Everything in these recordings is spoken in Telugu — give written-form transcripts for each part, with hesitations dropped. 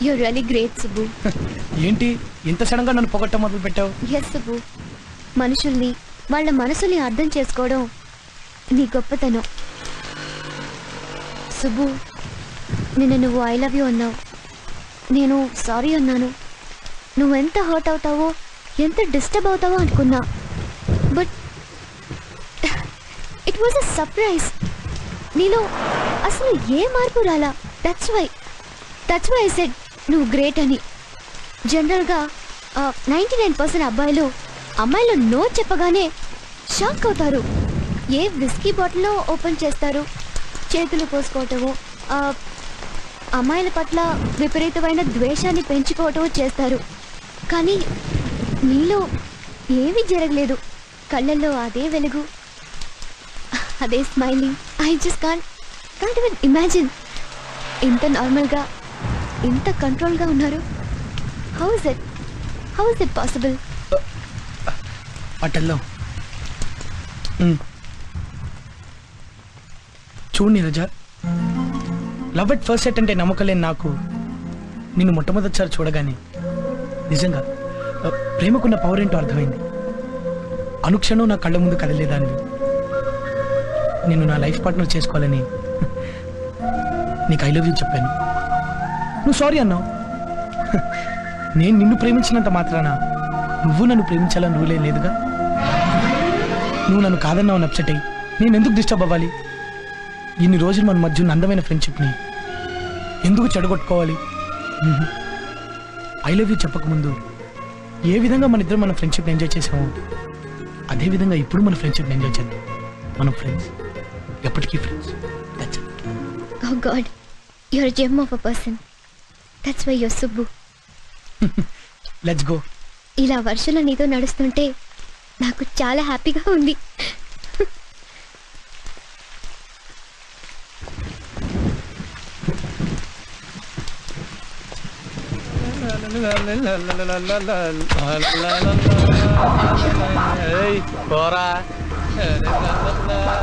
You're really great, Subbu. ఏంటి ఇంత సడన్ గా నన్ను పొగట్టం మొదలు పెట్టావు? Yes, Subbu. మనుషుల్ని వాళ్ళ మనసుల్ని అర్థం చేసుకోవడం నీ గొప్పతనం. సుబ్బు, నిన్న నువ్వు ఐ లవ్ యూ అన్నావు, నేను సారీ అన్నాను. నువ్వెంత హర్ట్ అవుతావో, ఎంత డిస్టర్బ్ అవుతావో అనుకున్నా. But it was a surprise. నీలో అసలు ఏ మార్పు రాలా. దట్స్ వై ఐ సెడ్ నువ్వు గ్రేట్ అని. జనరల్గా 99% అబ్బాయిలు అమ్మాయిలు నో చెప్పగానే షాక్ అవుతారు. ఏ విస్కీ బాటిల్లో ఓపెన్ చేస్తారు, చేతులు పోసుకోవటమో, అమ్మాయిల పట్ల విపరీతమైన ద్వేషాన్ని పెంచుకోవటమో చేస్తారు. కానీ నీలో ఏమీ జరగలేదు. కళ్ళల్లో అదే వెలుగు, అదే smiling. I just can't even imagine ఇంత నార్మల్గా, ఇంత కంట్రోల్గా ఉన్నారు. How is it possible? అటెల్లో చూడు Neeraja, love at first sight అంటే నమ్మకలేని నాకు నిన్ను మొట్టమొదటిసారి చూడగానే నిజంగా ప్రేమకున్న పవర్ ఏంటో అర్థమైంది. అనుక్షణం నా కళ్ళ ముందు కదలేదాన్ని. నిన్ను నా లైఫ్ పార్ట్నర్ చేసుకోవాలని నీకు ఐ లవ్ యూ చెప్పాను. నువ్వు సారీ అన్నావు. నేను నిన్ను ప్రేమించినంత మాత్రాన నువ్వు నన్ను ప్రేమించాలని రూలే లేదుగా. నువ్వు నన్ను కాదన్నావు అప్సెట్ అయ్యి నేను ఎందుకు డిస్టర్బ్ అవ్వాలి? ఇన్ని రోజులు మన మధ్య ఉన్న అందమైన ఫ్రెండ్షిప్ని ఎందుకు చెడగొట్టుకోవాలి? ఐ లవ్ యూ చెప్పకముందు ఏ విధంగా మన ఇద్దరు మన ఫ్రెండ్షిప్ని ఎంజాయ్ చేసామో అదే విధంగా ఇప్పుడు మన ఫ్రెండ్షిప్ని ఎంజాయ్ చేద్దాం. మనం ఫ్రెండ్స్, ఎప్పటికీ friends. Oh God, you're a gem of a person. That's why you're Subbu. Let's go. ఇలా వర్షంలో నీతో నడుస్తుంటే నాకు చాలా హ్యాపీగా ఉంది.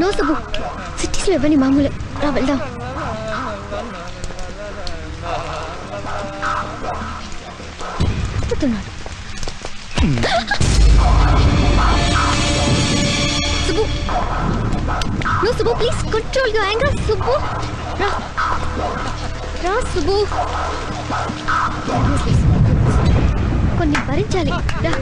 నో సుబ్బు, సిటీస్లో ఇవ్వని మామూలే. రా వెళ్దాం. Subbu, no Subbu, please control your anger. Subbu, రా రా సుబ్బు, కొన్ని భరించాలి. రా.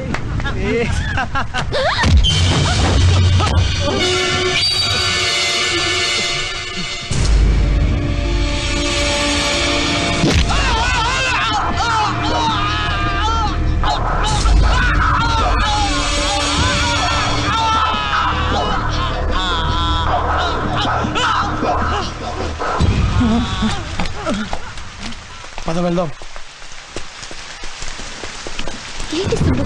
పద వెళ్దాం. ఏంటి సుబ్బు,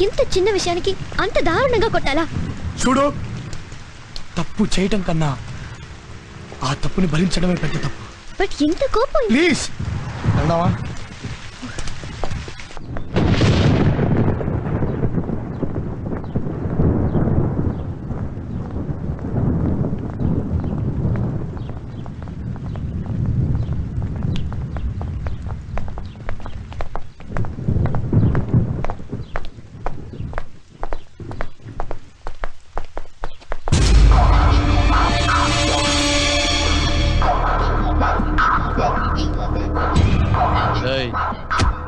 ఇంత చిన్న విషయానికి అంత దారుణంగా కొట్టాలా? చూడు, తప్పు చేయటం కన్నా ఆ తప్పుని భరించడమే పెద్ద తప్పు. బట్ ఇంత కోపం. ప్లీజ్ వెళ్దామా?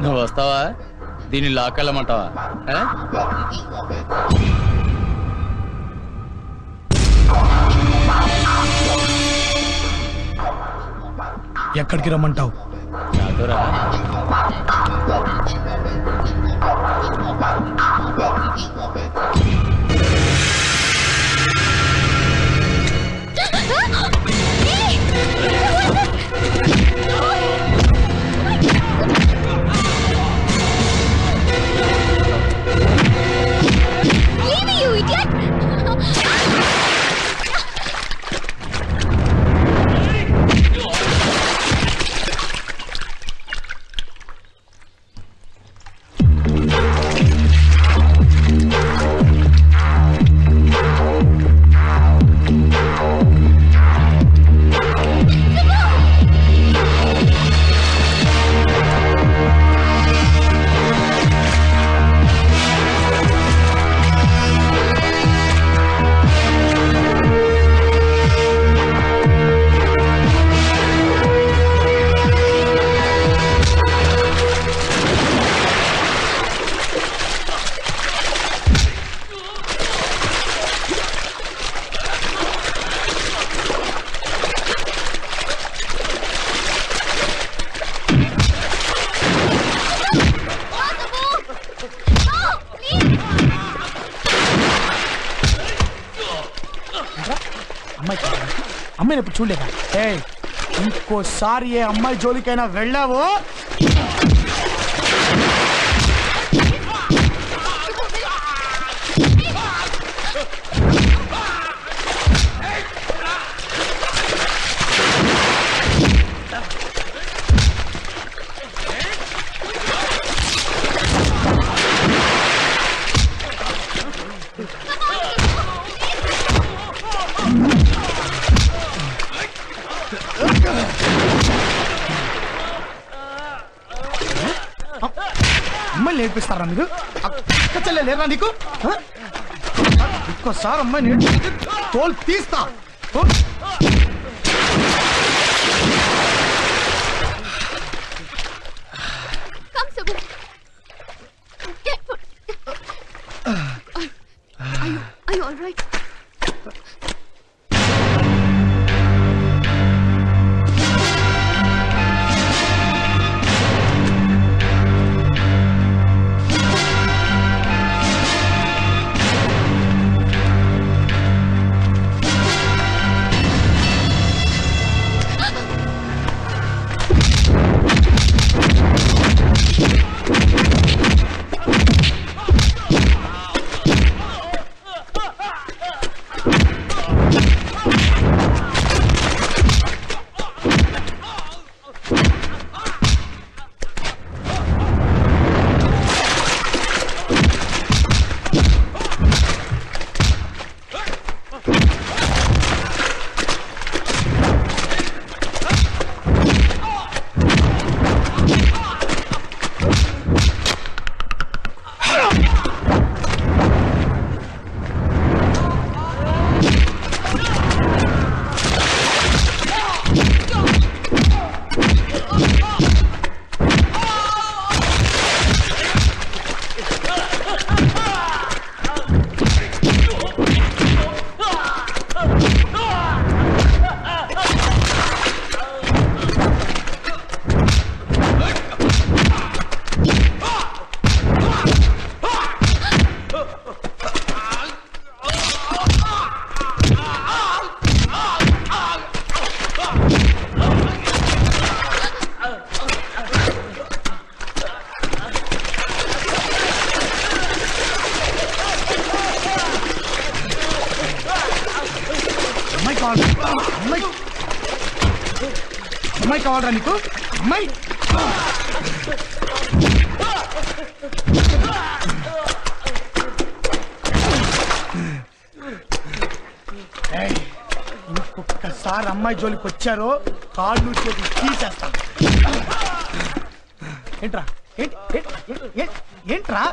నువ్వు వస్తావా? దీన్ని లాక్కెళ్ళమంటావా? ఎక్కడికి రమ్మంటావు? నాతో రా. అమ్మాయిని ఇప్పుడు చూడలేదా? ఏయ్, ఇంకోసారి ఏ అమ్మాయి జోలికైనా వెళ్ళావో అమ్మాయిని నేర్పిస్తారా మీరు? అక్క చెల్లె లేరా నీకు? ఇంకోసారి అమ్మాయి నేర్పిస్తే తోలు తీస్తా. Are you all right? అమ్మాయి కావాలరా నీకు? అమ్మాయి ఇంకొకసారి అమ్మాయి జోలికి వచ్చారో కాళ్ళు చేతులు తీసేస్తాను. ఏంట్రా? ఏంట్రా?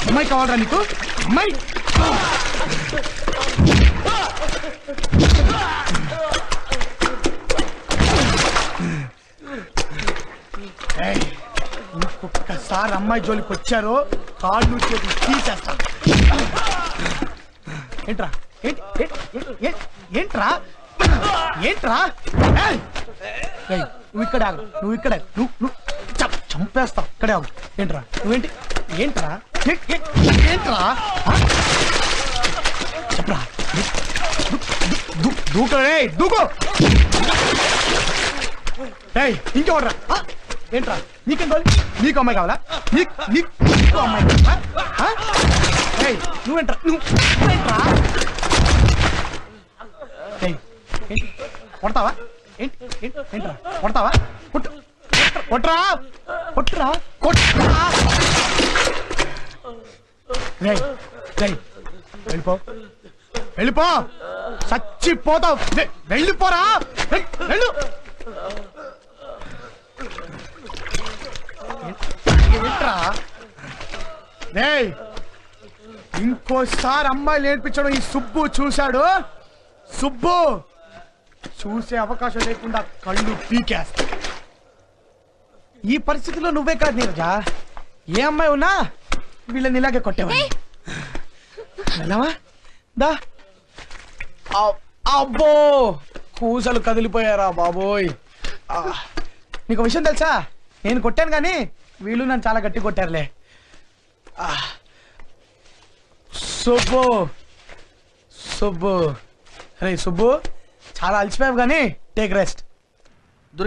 అమ్మాయి కావాలరా నీకు? అమ్మాయి ఇంకొకసారి అమ్మాయి జోలికి వచ్చారో కాళ్ళు చేతులు తీసేస్తాను. ఏంట్రా? ఏంట్రా? నువ్వు ఇక్కడ ఆగు. నువ్వు చంపేస్తావు. ఇక్కడే ఆగు. ఏంట్రా? ఏంట్రా చెప్పరా? దూకరే, దూకో. ఇంకెవడరా? ఏంట్రా? నీకేం కావాలి? నీకు అమ్మాయి కావాలా? నీకు అమ్మాయి కావాలా? నువ్వేంట్రా? కొడతావా? ఏంట్రా? కొడతావా? కొట్టురా. కొట్టరా రేయ్, రేయ్, వెళ్ళిపో వెళ్ళిపో చచ్చిపోతావు వెళ్ళిపోరా వెళ్ళు ఏంట్రా రేయ్ ఇంకోసారి అమ్మాయి నేర్పించడం ఈ సుబ్బు చూశాడు సుబ్బు చూసే అవకాశం లేకుండా కళ్ళు పీకేస్తా ఈ పరిస్థితిలో నువ్వే కాదు నీరజా ఏ అమ్మాయి ఉన్నా వీళ్ళని ఇలాగే కొట్టేవాడిని వెళ్ళావా దా అబ్బో కూసలు కదిలిపోయారా బాబోయ్ నీకు విషయం తెలుసా నేను కొట్టాను కానీ వీళ్ళు నన్ను చాలా గట్టి కొట్టారులే సుబ్బు సుబ్బు అరే సుబ్బు చాలా అలసిపోయావు కానీ టేక్ రెస్ట్